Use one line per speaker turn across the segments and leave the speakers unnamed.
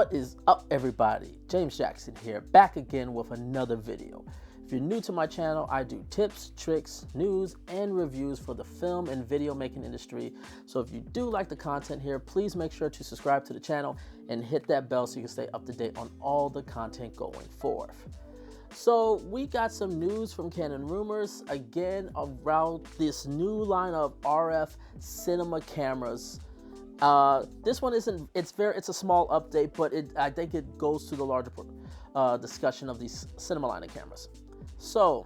What is up, everybody? James Jackson here, back again with another video. If you're new to my channel, I do tips, tricks, news, and reviews for the film and video making industry. So if you do like the content here, please make sure to subscribe to the channel and hit that bell so you can stay up to date on all the content going forth. So we got some news from Canon Rumors again around this new line of RF cinema cameras. This one it's a small update, but I think it goes to the larger discussion of these cinema line of cameras. So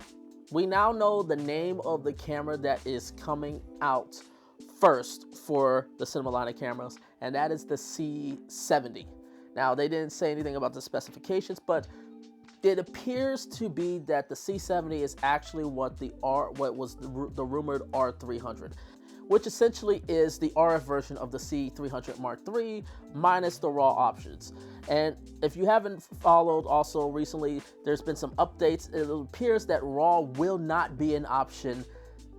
we now know the name of the camera that is coming out first for the cinema line of cameras, and that is the C70. Now they didn't say anything about the specifications, but it appears to be that the C70 is actually what was the rumored R300, which essentially is the RF version of the C300 Mark III minus the RAW options. And if you haven't followed, also recently there's been some updates. It appears that RAW will not be an option,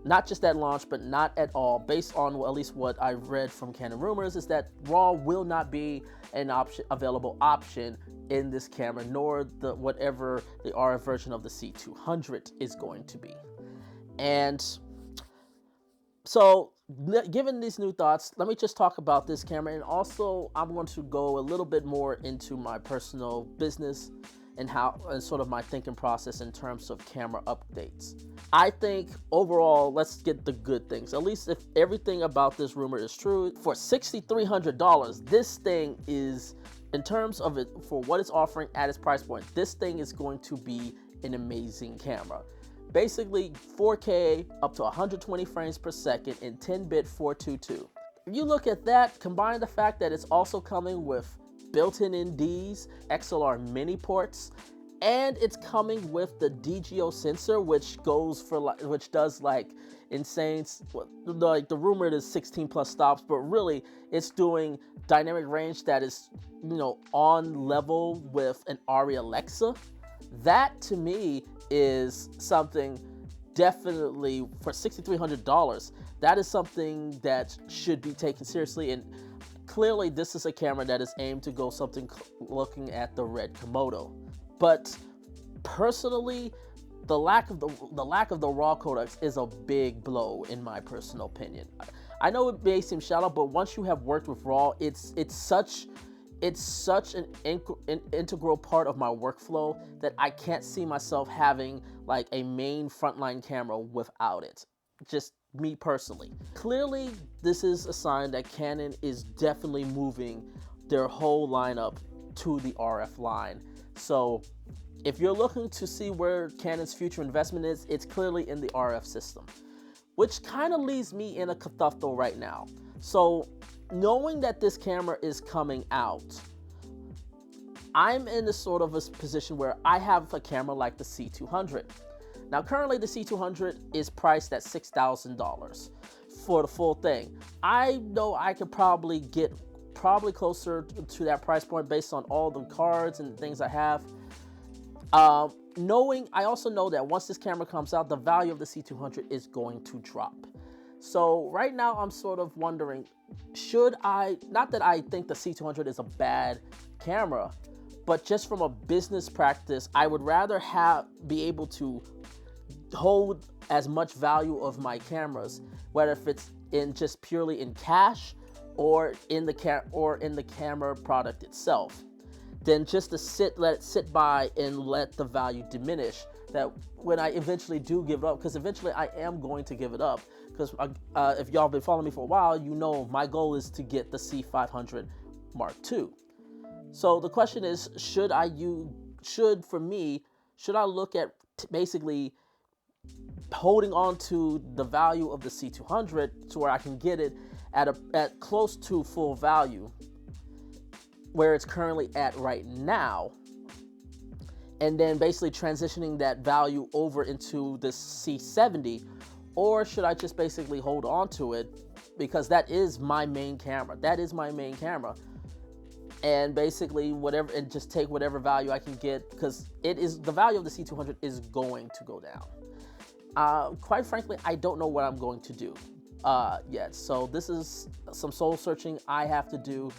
not just at launch, but not at all. Based on at least what I've read from Canon Rumors, is that RAW will not be an available option in this camera, nor whatever the RF version of the C200 is going to be. And so, given these new thoughts, let me just talk about this camera, and also I'm going to go a little bit more into my personal business and sort of my thinking process in terms of camera updates. I think overall, let's get the good things. At least if everything about this rumor is true, for $6,300, this thing is, in terms of it, for what it's offering at its price point, this thing is going to be an amazing camera. Basically 4K up to 120 frames per second in 10-bit 422. If you look at that, combine the fact that it's also coming with built-in NDs, XLR mini ports, and it's coming with the DGO sensor, which does like insane, like the rumor is 16 plus stops, but really it's doing dynamic range that is, on level with an ARRI Alexa. That to me is something definitely, for $6,300, that is something that should be taken seriously. And clearly this is a camera that is aimed to go something looking at the red Komodo. But personally, the lack of the RAW codecs is a big blow in my personal opinion. I know it may seem shallow, but once you have worked with RAW, it's such an integral part of my workflow that I can't see myself having like a main frontline camera without it. Just me personally. Clearly, this is a sign that Canon is definitely moving their whole lineup to the RF line. So if you're looking to see where Canon's future investment is, it's clearly in the RF system, which kind of leaves me in a kerfuffle right now. So knowing that this camera is coming out, I'm in a sort of a position where I have a camera like the C200. Now currently the C200 is priced at $6,000 for the full thing. I know I could probably get closer to that price point based on all the cards and things I have. I also know that once this camera comes out, the value of the C200 is going to drop. So right now I'm sort of wondering, should I, not that I think the C200 is a bad camera, but just from a business practice, I would rather be able to hold as much value of my cameras, whether if it's just purely in cash or in the camera product itself, than just to let it sit by and let the value diminish. That when I eventually do give it up, because eventually I am going to give it up, because if y'all been following me for a while, you know my goal is to get the C500 Mark II. So the question is, should I look at basically holding on to the value of the C200 to where I can get it at close to full value, where it's currently at right now, and then basically transitioning that value over into the C70, or should I just basically hold on to it because that is my main camera. And basically and just take whatever value I can get, because the value of the C200 is going to go down. Quite frankly, I don't know what I'm going to do yet. So this is some soul searching I have to do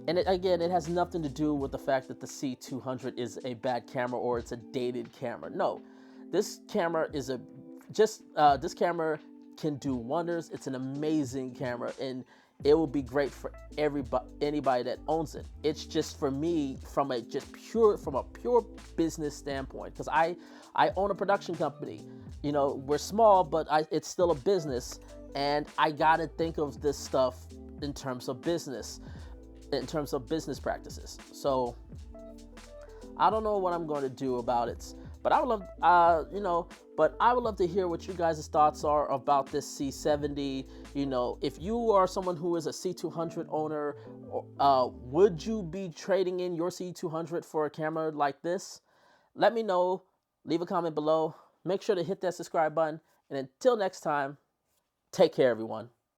And again, it has nothing to do with the fact that the C200 is a bad camera or it's a dated camera. No, this camera is this camera can do wonders. It's an amazing camera, and it will be great for anybody that owns it. It's just for me from a pure business standpoint, because I own a production company. You know, we're small, but it's still a business, and I gotta think of this stuff in terms of business practices. So I don't know what I'm going to do about it, but I would love, but I would love to hear what you guys' thoughts are about this C70. You know, if you are someone who is a C200 owner, would you be trading in your C200 for a camera like this? Let me know. Leave a comment below. Make sure to hit that subscribe button. And until next time, take care, everyone.